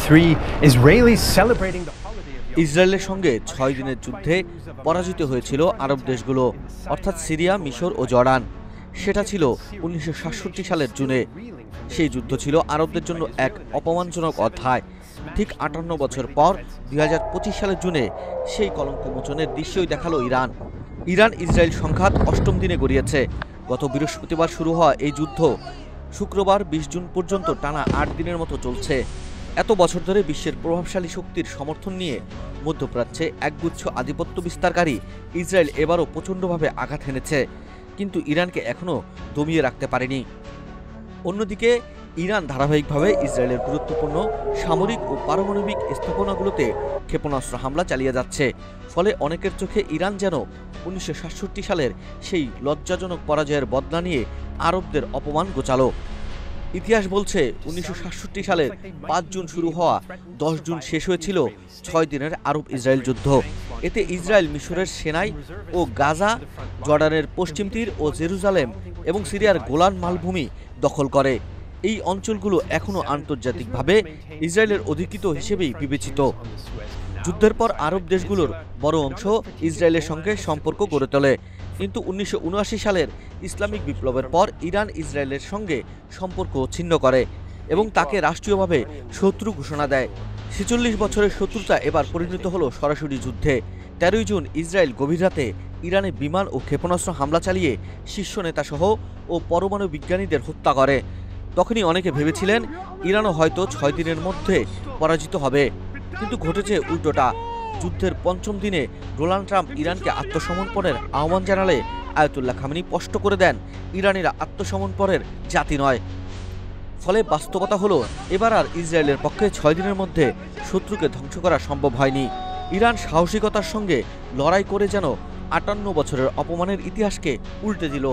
Israelis celebrating the holiday of Yom ইসরায়েলের সঙ্গে 6 দিনের যুদ্ধে পরাজিত হয়েছিল আরব দেশগুলো, অর্থাৎ সিরিয়া, মিশর ও জর্ডান। সেটা ছিল 1967 সালের জুনে। সেই যুদ্ধ ছিল আরবদের জন্য এক অপমানজনক অধ্যায়। ঠিক 58 বছর পর 2025 সালের জুনে সেই কলঙ্ক মোচনের দৃশ্যই দেখালো ইরান। ইরান ইসরায়েল সংঘাত 8ম দিনে গড়িয়েছে। গত বৃহস্পতিবার শুরু হওয়া এই যুদ্ধ শুক্রবার 20 জুন পর্যন্ত টানা 8 দিনের মতো চলছে। এত বছর ধরে বিশ্বের প্রভাবশালী শক্তির সমর্থন নিয়ে মধ্যপ্রাচ্যে একগুচ্ছ আধিপত্য বিস্তারকারী ইসরায়েল এবারও প্রচণ্ডভাবে আঘাত হেনেছে, কিন্তু ইরানকে এখনও দমিয়ে রাখতে পারেনি। অন্যদিকে ইরান ধারাবাহিকভাবে ইসরায়েলের গুরুত্বপূর্ণ সামরিক ও পারমাণবিক স্থাপনাগুলোতে ক্ষেপণাস্ত্র হামলা চালিয়ে যাচ্ছে। ফলে অনেকের চোখে ইরান যেন 1967 সালের সেই লজ্জাজনক পরাজয়ের বদলা নিয়ে আরবদের অপমান গোচালো। ইতিহাস বলছে 1967 সালের 5 জুন শুরু হওয়া 10 জুন শেষ হয়েছিল 6 দিনের আরব ইসরায়েল যুদ্ধ। এতে ইসরায়েল মিশরের সিনাই ও গাজা, জর্ডানের পশ্চিম তীর ও জেরুজালেম এবং সিরিয়ার গোলান মালভূমি দখল করে। এই অঞ্চলগুলো এখনও আন্তর্জাতিকভাবে ইসরায়েলের অধিকৃত হিসেবেই বিবেচিত। যুদ্ধের পর আরব দেশগুলোর বড় অংশ ইসরায়েলের সঙ্গে সম্পর্ক গড়ে তোলে, কিন্তু 1979 সালের ইসলামিক বিপ্লবের পর ইরান ইসরায়েলের সঙ্গে সম্পর্ক ছিন্ন করে এবং তাকে রাষ্ট্রীয়ভাবে শত্রু ঘোষণা দেয়। 46 বছরের শত্রুতা এবার পরিণত হলো সরাসরি যুদ্ধে। 13 জুন ইসরায়েল গভীর রাতে ইরানে বিমান ও ক্ষেপণাস্ত্র হামলা চালিয়ে শীর্ষ নেতাসহ ও পরমাণু বিজ্ঞানীদের হত্যা করে। তখনই অনেকে ভেবেছিলেন ইরানও হয়তো 6 দিনের মধ্যে পরাজিত হবে, কিন্তু ঘটেছে উল্টোটা। যুদ্ধের 5ম দিনে ডোনাল্ড ট্রাম্প ইরানকে আত্মসমর্পণের আহ্বান জানালে আয়াতুল্লাহ খামেনি স্পষ্ট করে দেন ইরানিরা আত্মসমর্পণের জাতি নয়। ফলে বাস্তবতা হলো এবার আর ইসরায়েলের পক্ষে 6 দিনের মধ্যে শত্রুকে ধ্বংস করা সম্ভব হয়নি। ইরান সাহসিকতার সঙ্গে লড়াই করে যেন 58 বছরের অপমানের ইতিহাসকে উল্টে দিল।